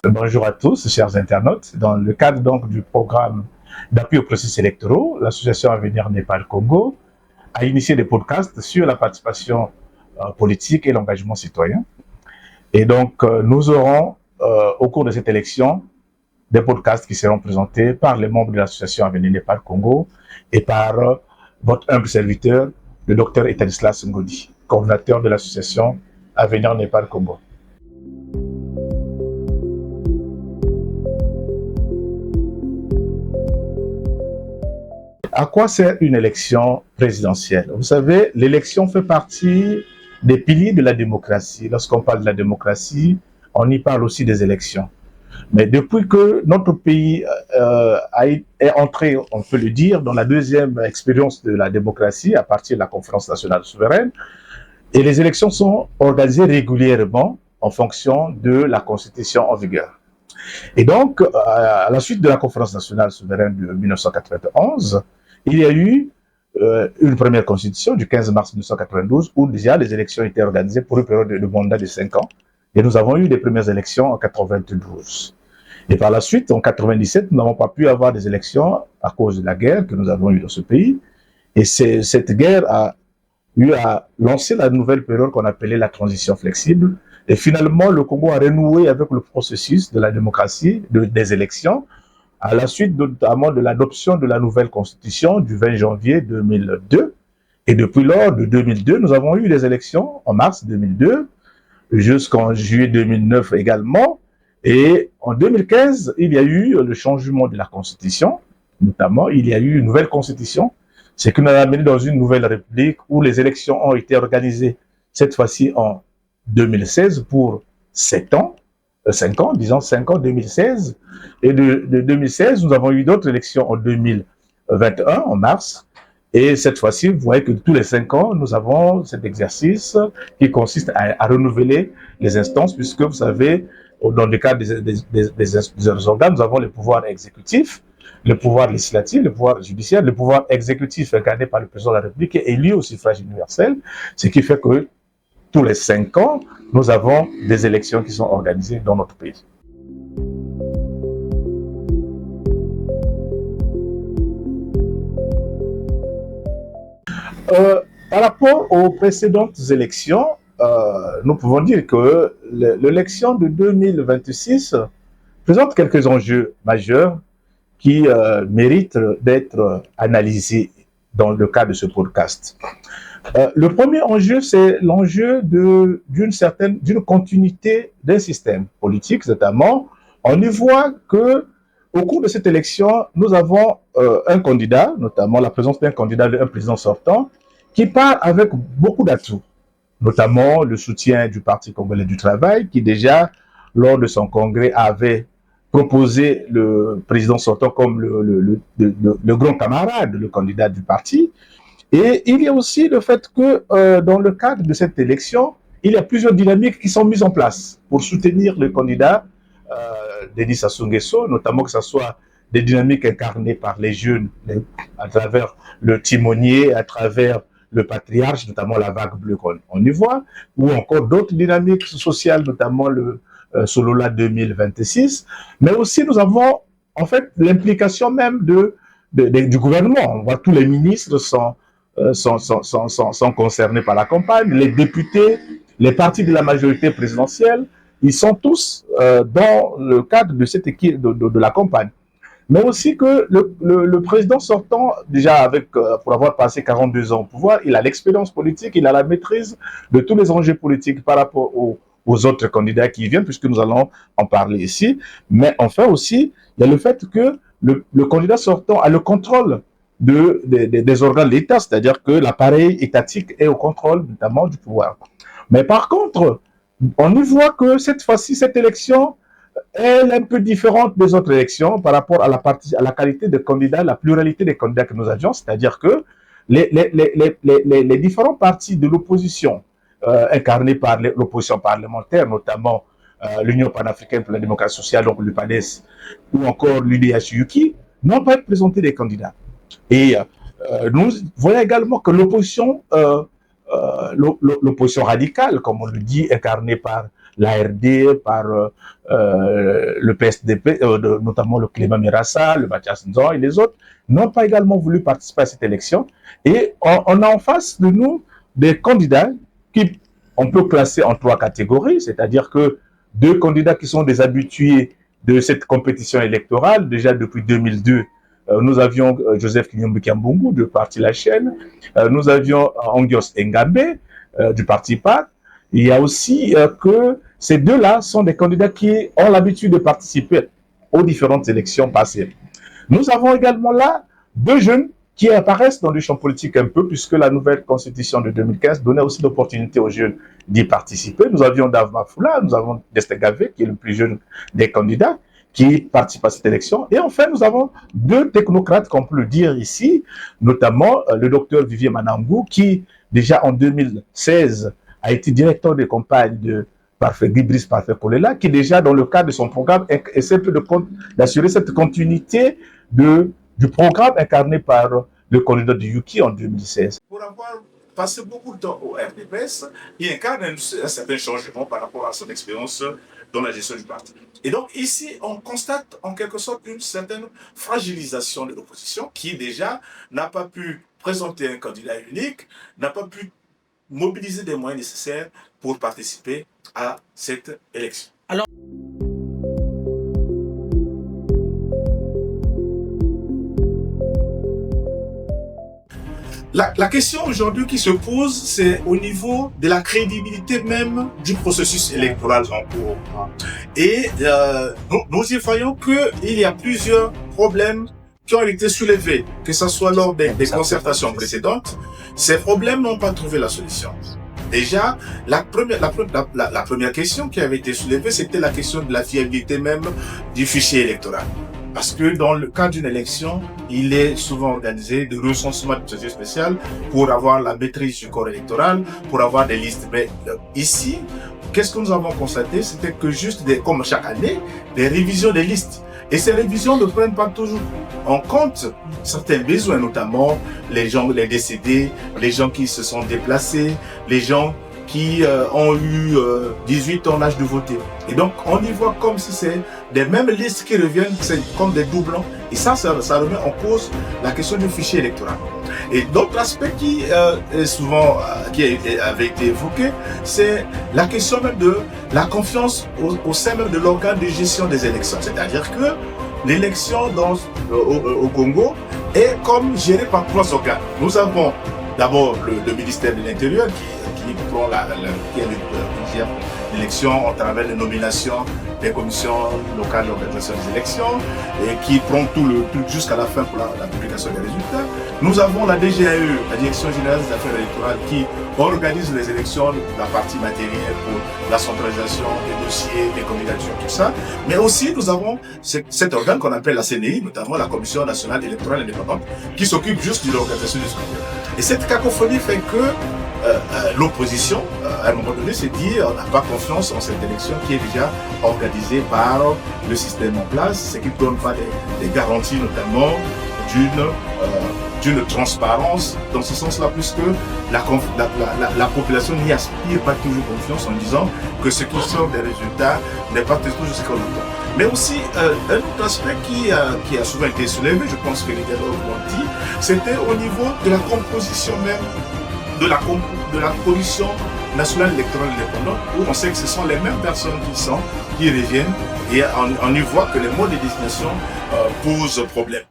Bonjour à tous, chers internautes. Dans le cadre donc du programme d'appui aux processus électoraux, l'association Avenir Népal Congo a initié des podcasts sur la participation politique et l'engagement citoyen. Et donc, nous aurons au cours de cette élection des podcasts qui seront présentés par les membres de l'association Avenir Népal Congo et par votre humble serviteur, le docteur Etanislas Ngodi, coordinateur de l'association Avenir Népal Congo. À quoi sert une élection présidentielle? Vous savez, l'élection fait partie des piliers de la démocratie. Lorsqu'on parle de la démocratie, on y parle aussi des élections. Mais depuis que notre pays est entré, on peut le dire, dans la deuxième expérience de la démocratie à partir de la conférence nationale souveraine, et les élections sont organisées régulièrement en fonction de la constitution en vigueur. Et donc, à la suite de la conférence nationale souveraine de 1991, il y a eu une première constitution du 15 mars 1992 où déjà les élections étaient organisées pour une période de mandat de 5 ans. Et nous avons eu les premières élections en 92. Et par la suite, en 97, nous n'avons pas pu avoir des élections à cause de la guerre que nous avons eue dans ce pays. Et cette guerre a eu à lancer la nouvelle période qu'on appelait la transition flexible. Et finalement, le Congo a renoué avec le processus de la démocratie, des élections, à la suite notamment de l'adoption de la nouvelle constitution du 20 janvier 2002. Et depuis lors, de 2002, nous avons eu les élections en mars 2002, jusqu'en juillet 2009 également. Et en 2015, il y a eu le changement de la constitution, notamment, il y a eu une nouvelle constitution, ce qui nous a amené dans une nouvelle république où les élections ont été organisées, cette fois-ci en 2016 pour 7 ans, 5 ans, disons 5 ans, 2016. Et de 2016, nous avons eu d'autres élections en 2021, en mars. Et cette fois-ci, vous voyez que tous les 5 ans, nous avons cet exercice qui consiste à renouveler les instances, puisque vous savez, dans le cadre des organes, nous avons le pouvoir exécutif, le pouvoir législatif, le pouvoir judiciaire, le pouvoir exécutif incarné par le président de la République est élu au suffrage universel, ce qui fait que tous les 5 ans, nous avons des élections qui sont organisées dans notre pays. Par rapport aux précédentes élections, nous pouvons dire que l'élection de 2026 présente quelques enjeux majeurs qui méritent d'être analysés dans le cadre de ce podcast. Le premier enjeu, c'est l'enjeu d'une continuité d'un système politique, notamment. On y voit que au cours de cette élection, nous avons un candidat, notamment la présence d'un candidat, un président sortant, qui part avec beaucoup d'atouts, notamment le soutien du Parti congolais du travail, qui déjà, lors de son congrès, avait proposé le président sortant comme le grand camarade, le candidat du parti. Et il y a aussi le fait que dans le cadre de cette élection, il y a plusieurs dynamiques qui sont mises en place pour soutenir le candidat Denis Sassou Nguesso, notamment que ce soit des dynamiques incarnées par les jeunes à travers le timonier, à travers le patriarche, notamment la vague bleue qu'on y voit, ou encore d'autres dynamiques sociales, notamment le Solola 2026. Mais aussi, nous avons en fait l'implication même du gouvernement. On voit tous les ministres sont concernés par la campagne, les députés, les partis de la majorité présidentielle, ils sont tous dans le cadre de cette équipe de la campagne. Mais aussi que le président sortant, déjà pour avoir passé 42 ans au pouvoir, il a l'expérience politique, il a la maîtrise de tous les enjeux politiques par rapport aux autres candidats qui viennent, puisque nous allons en parler ici. Mais enfin aussi, il y a le fait que le candidat sortant a le contrôle des organes de l'État, c'est-à-dire que l'appareil étatique est au contrôle notamment du pouvoir. Mais par contre, on y voit que cette fois-ci, cette élection est un peu différente des autres élections par rapport à la qualité des candidats, la pluralité des candidats que nous avions, c'est-à-dire que les différents partis de l'opposition, incarnés par l'opposition parlementaire, notamment l'Union panafricaine pour la démocratie sociale, donc l'UPADES, ou encore l'UDH-UKI, n'ont pas présenté des candidats. Et nous voyons également que l'opposition l'opposition radicale, comme on le dit, incarnée par l'ARD, par le PSDP, notamment le Clément Mirassa, le Mathias Nzon et les autres, n'ont pas également voulu participer à cette élection. Et on a en face de nous des candidats qui on peut classer en 3 catégories, c'est-à-dire que 2 candidats qui sont des habitués de cette compétition électorale. Déjà depuis 2002, nous avions Joseph Kinyombe Kiambungu du parti La Chaîne, nous avions Angios Engabe du parti PAC. Il y a aussi que ces 2-là sont des candidats qui ont l'habitude de participer aux différentes élections passées. Nous avons également là 2 jeunes qui apparaissent dans le champ politique un peu, puisque la nouvelle constitution de 2015 donnait aussi l'opportunité aux jeunes d'y participer. Nous avions Dave Mafoula, nous avons Destin Gavé, qui est le plus jeune des candidats, qui participe à cette élection. Et enfin, nous avons 2 technocrates, qu'on peut le dire ici, notamment le docteur Vivier Manangou, qui, déjà en 2016, a été directeur de campagne de Brice Parfait Kolela, qui déjà, dans le cadre de son programme, essaie d'assurer cette continuité du programme incarné par le candidat de Yuki en 2016. Pour avoir passé beaucoup de temps au RDPS, il incarne un certain changement par rapport à son expérience dans la gestion du parti. Et donc ici, on constate en quelque sorte une certaine fragilisation de l'opposition qui déjà n'a pas pu présenter un candidat unique, n'a pas pu mobiliser des moyens nécessaires pour participer à cette élection. Alors, la question aujourd'hui qui se pose, c'est au niveau de la crédibilité même du processus électoral en cours. Et nous y voyons qu'il y a plusieurs problèmes qui ont été soulevés, que ce soit lors des concertations précédentes. Ces problèmes n'ont pas trouvé la solution. Déjà, la première question qui avait été soulevée, c'était la question de la fiabilité même du fichier électoral. Parce que dans le cadre d'une élection, il est souvent organisé de recensement de procédure spéciale pour avoir la maîtrise du corps électoral, pour avoir des listes. Mais ici, qu'est-ce que nous avons constaté? C'était que juste, comme chaque année, des révisions des listes. Et ces révisions ne prennent pas toujours en compte certains besoins, notamment les gens, les décédés, les gens qui se sont déplacés, les gens qui ont eu 18 ans l'âge de voter. Et donc, on y voit comme si c'est des mêmes listes qui reviennent, c'est comme des doublons. Et ça remet en cause la question du fichier électoral. Et d'autres aspects qui avait été évoqué, c'est la question même de la confiance au sein même de l'organe de gestion des élections. C'est-à-dire que l'élection au Congo est comme gérée par 3 organes. Nous avons d'abord le ministère de l'Intérieur qui prend l'élection en travers les nominations des commissions locales d'organisation des élections et qui prend tout jusqu'à la fin pour la publication des résultats. Nous avons la DGAE, la Direction Générale des Affaires Électorales, qui organise les élections, la partie matérielle pour la centralisation des dossiers, des candidatures, tout ça. Mais aussi, nous avons cet organe qu'on appelle la CNI, notamment la Commission Nationale Électorale Indépendante, qui s'occupe juste de l'organisation du scrutin. Et cette cacophonie fait que l'opposition, à un moment donné, s'est dit on n'a pas confiance en cette élection qui est déjà organisée par le système en place, ce qui ne donne pas des garanties, notamment d'une transparence dans ce sens-là, puisque la population n'y aspire pas toujours confiance en disant que ce qui sort des résultats n'est pas toujours ce qu'on entend. Mais aussi, un autre aspect qui a souvent été soulevé, je pense que les dialogues l'ont dit, c'était au niveau de la composition même de la Commission nationale électorale indépendante, où on sait que ce sont les mêmes personnes qui reviennent, et on y voit que les modes de désignation posent problème.